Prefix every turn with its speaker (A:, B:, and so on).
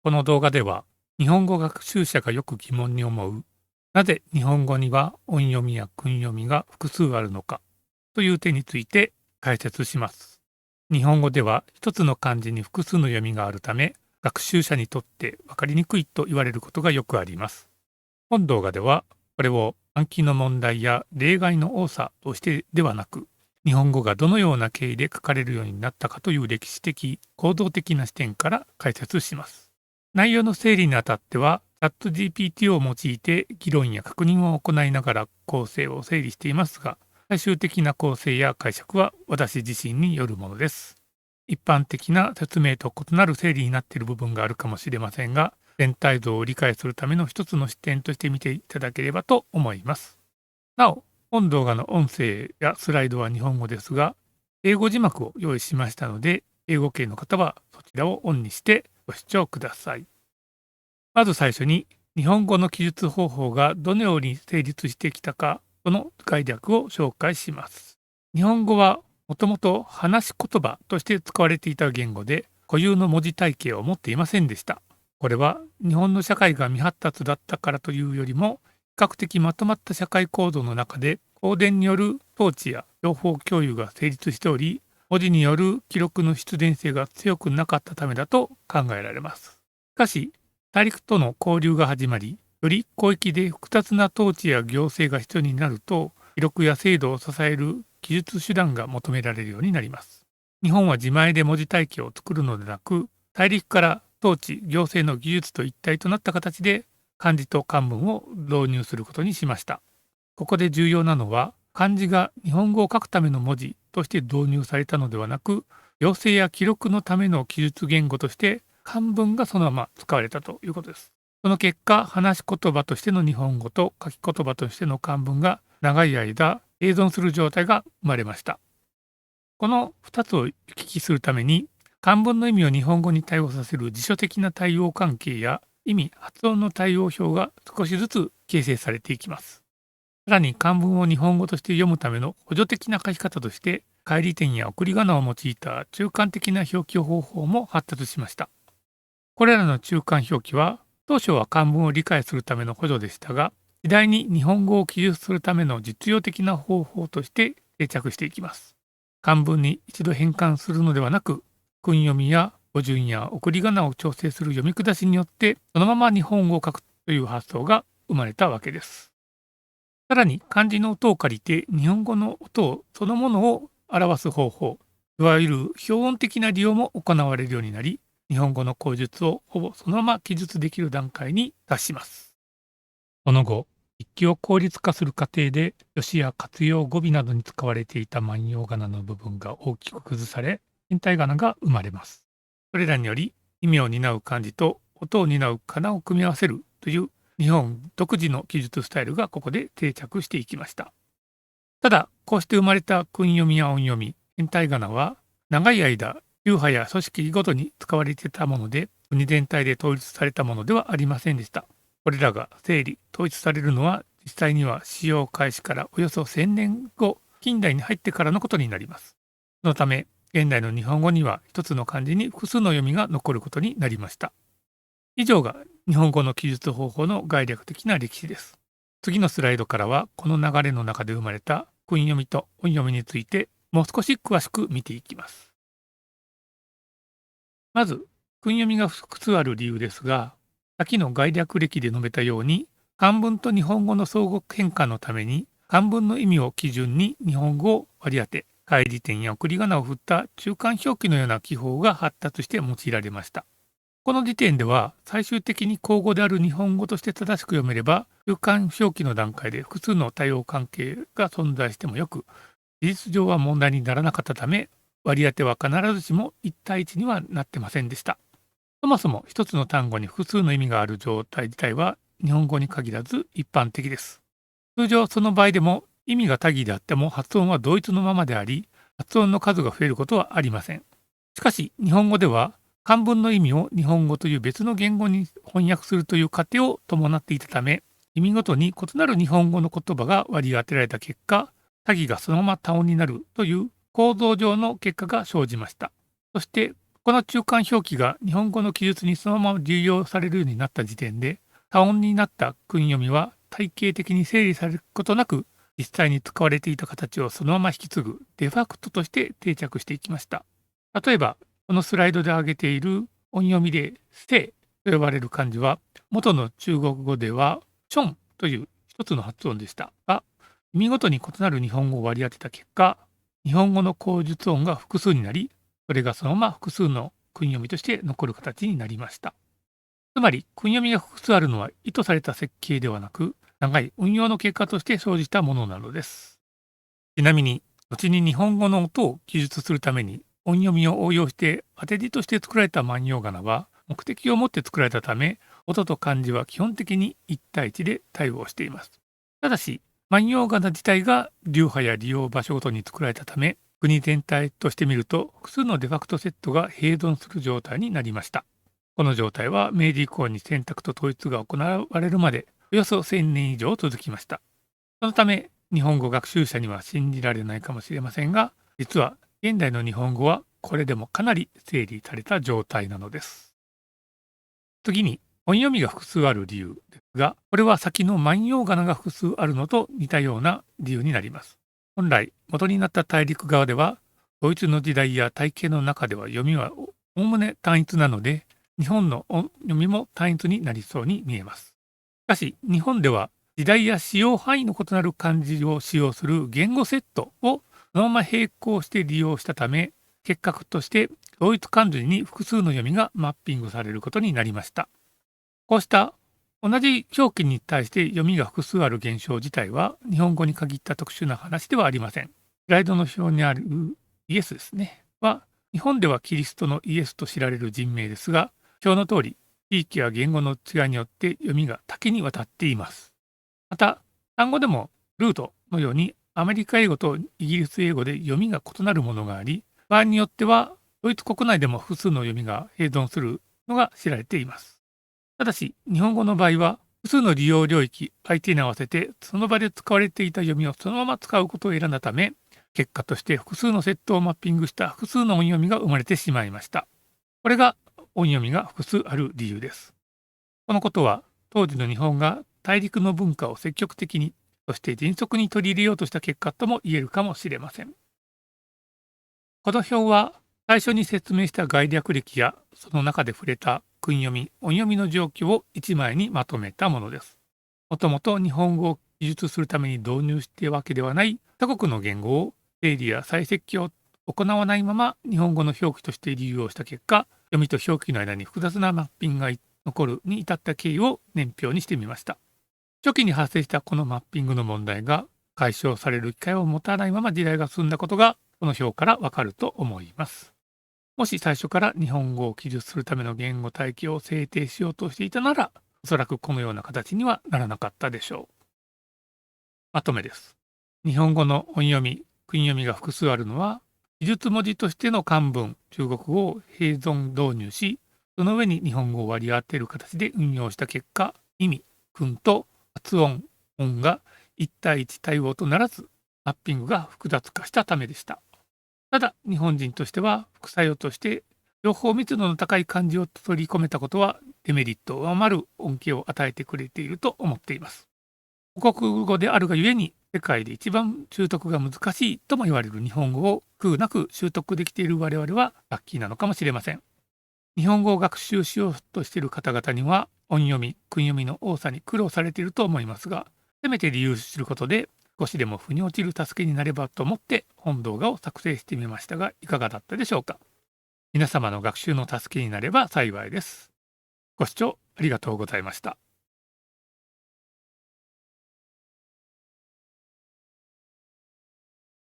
A: この動画では、日本語学習者がよく疑問に思う、なぜ日本語には音読みや訓読みが複数あるのかという点について解説します。日本語では一つの漢字に複数の読みがあるため、学習者にとって分かりにくいと言われることがよくあります。本動画では、これを暗記の問題や例外の多さとしてではなく、日本語がどのような経緯で書かれるようになったかという歴史的、構造的な視点から解説します。内容の整理にあたっては、チャット GPT を用いて議論や確認を行いながら構成を整理していますが、最終的な構成や解釈は私自身によるものです。一般的な説明と異なる整理になっている部分があるかもしれませんが、全体像を理解するための一つの視点として見ていただければと思います。なお、本動画の音声やスライドは日本語ですが、英語字幕を用意しましたので、英語系の方はそちらをオンにしてご視聴ください。まず最初に、日本語の記述方法がどのように成立してきたか、その概略を紹介します。日本語はもともと話し言葉として使われていた言語で、固有の文字体系を持っていませんでした。これは日本の社会が未発達だったからというよりも、比較的まとまった社会構造の中で、公伝による統治や情報共有が成立しており、文字による記録の必然性が強くなかったためだと考えられます。しかし、大陸との交流が始まり、より広域で複雑な統治や行政が必要になると、記録や制度を支える記述手段が求められるようになります。日本は自前で文字体系を作るのでなく、大陸から統治、行政の技術と一体となった形で漢字と漢文を導入することにしました。ここで重要なのは、漢字が日本語を書くための文字として導入されたのではなく、行政や記録のための記述言語として漢文がそのまま使われたということです。その結果、話し言葉としての日本語と書き言葉としての漢文が長い間併存する状態が生まれました。この2つを行き来するために、漢文の意味を日本語に対応させる辞書的な対応関係や意味・発音の対応表が少しずつ形成されていきます。さらに漢文を日本語として読むための補助的な書き方として、返り点や送り仮名を用いた中間的な表記方法も発達しました。これらの中間表記は、当初は漢文を理解するための補助でしたが、次第に日本語を記述するための実用的な方法として定着していきます。漢文に一度変換するのではなく、訓読みや語順や送り仮名を調整する読み下しによって、そのまま日本語を書くという発想が生まれたわけです。さらに漢字の音を借りて日本語の音そのものを表す方法、いわゆる表音的な利用も行われるようになり、日本語の口述をほぼそのまま記述できる段階に達します。その後、筆記を効率化する過程で、助詞や活用語尾などに使われていた万葉仮名の部分が大きく崩され、変体仮名が生まれます。それらにより、意味を担う漢字と音を担う仮名を組み合わせるという日本独自の記述スタイルがここで定着していきました。ただ、こうして生まれた訓読みや音読み、変体仮名は、長い間、流派や組織ごとに使われていたもので、国全体で統一されたものではありませんでした。これらが整理、統一されるのは、実際には使用開始からおよそ1000年後、近代に入ってからのことになります。そのため、現代の日本語には一つの漢字に複数の読みが残ることになりました。以上が日本語の記述方法の概略的な歴史です。次のスライドからは、この流れの中で生まれた訓読みと音読みについてもう少し詳しく見ていきます。まず、訓読みが複数ある理由ですが、先の概略歴で述べたように、漢文と日本語の相互変換のために、漢文の意味を基準に日本語を割り当て、返り点や送り仮名を振った中間表記のような記法が発達して用いられました。この時点では最終的に口語である日本語として正しく読めれば、中間表記の段階で複数の対応関係が存在してもよく、事実上は問題にならなかったため、割り当ては必ずしも1対1にはなってませんでした。そもそも一つの単語に複数の意味がある状態自体は日本語に限らず一般的です。通常その場合でも意味が多義であっても発音は同一のままであり、発音の数が増えることはありません。しかし日本語では漢文の意味を日本語という別の言語に翻訳するという過程を伴っていたため、意味ごとに異なる日本語の言葉が割り当てられた結果、多義がそのまま多音になるという構造上の結果が生じました。そしてこの中間表記が日本語の記述にそのまま流用されるようになった時点で、多音になった訓読みは体系的に整理されることなく、実際に使われていた形をそのまま引き継ぐデファクトとして定着していきました。例えば、このスライドで挙げている音読みでせと呼ばれる漢字は、元の中国語ではチョンという一つの発音でしたが、意味ごとに異なる日本語を割り当てた結果、日本語の口述音が複数になり、それがそのまま複数の訓読みとして残る形になりました。つまり、訓読みが複数あるのは意図された設計ではなく、長い運用の結果として生じたものなのです。ちなみに、後に日本語の音を記述するために音読みを応用して当て字として作られた万葉仮名は、目的を持って作られたため、音と漢字は基本的に1対1で対応しています。ただし、万葉仮名自体が流派や利用場所ごとに作られたため、国全体として見ると複数のデファクトセットが併存する状態になりました。この状態は明治以降に選択と統一が行われるまでおよそ1000年以上続きました。そのため、日本語学習者には信じられないかもしれませんが、実は現代の日本語はこれでもかなり整理された状態なのです。次に、音読みが複数ある理由ですが、これは先の万葉仮名が複数あるのと似たような理由になります。本来、元になった大陸側では、ドイツの時代や体系の中では読みはおおむね単一なので、日本の音読みも単一になりそうに見えます。しかし、日本では時代や使用範囲の異なる漢字を使用する言語セットをそのまま並行して利用したため、結果として同一漢字に複数の読みがマッピングされることになりました。こうした同じ表記に対して読みが複数ある現象自体は日本語に限った特殊な話ではありません。スライドの表にあるイエスですね。は、日本ではキリストのイエスと知られる人名ですが、表の通り、地域や言語の違いによって読みが多岐にわたっています。また、単語でもルートのようにアメリカ英語とイギリス英語で読みが異なるものがあり、場合によってはドイツ国内でも複数の読みが併存するのが知られています。ただし、日本語の場合は、複数の利用領域、相手に合わせて、その場で使われていた読みをそのまま使うことを選んだため、結果として複数のセットをマッピングした複数の音読みが生まれてしまいました。これが音読みが複数ある理由です。このことは、当時の日本が大陸の文化を積極的に、そして迅速に取り入れようとした結果とも言えるかもしれません。この表は、最初に説明した概略歴や、その中で触れた訓読み、音読みの状況を一枚にまとめたものです。もともと日本語を記述するために導入しているわけではない他国の言語を整理や再設計を行わないまま日本語の表記として利用した結果、読みと表記の間に複雑なマッピングが残るに至った経緯を年表にしてみました。初期に発生したこのマッピングの問題が解消される機会を持たないまま時代が進んだことがこの表からわかると思います。もし最初から日本語を記述するための言語体系を制定しようとしていたなら、おそらくこのような形にはならなかったでしょう。まとめです。日本語の音読み、訓読みが複数あるのは、記述文字としての漢文、中国語を併存導入し、その上に日本語を割り当てる形で運用した結果、意味、訓と発音、音が1対1対応とならず、マッピングが複雑化したためでした。ただ、日本人としては副作用として情報密度の高い漢字を取り込めたことはデメリットを上回る恩恵を与えてくれていると思っています。母国語であるがゆえに世界で一番習得が難しいとも言われる日本語を空なく習得できている我々はラッキーなのかもしれません。日本語を学習しようとしている方々には音読み、訓読みの多さに苦労されていると思いますが、せめて理由することで少しでも腑に落ちる助けになればと思って本動画を作成してみましたが、いかがだったでしょうか。皆様の学習の助けになれば幸いです。ご視聴ありがとうございました。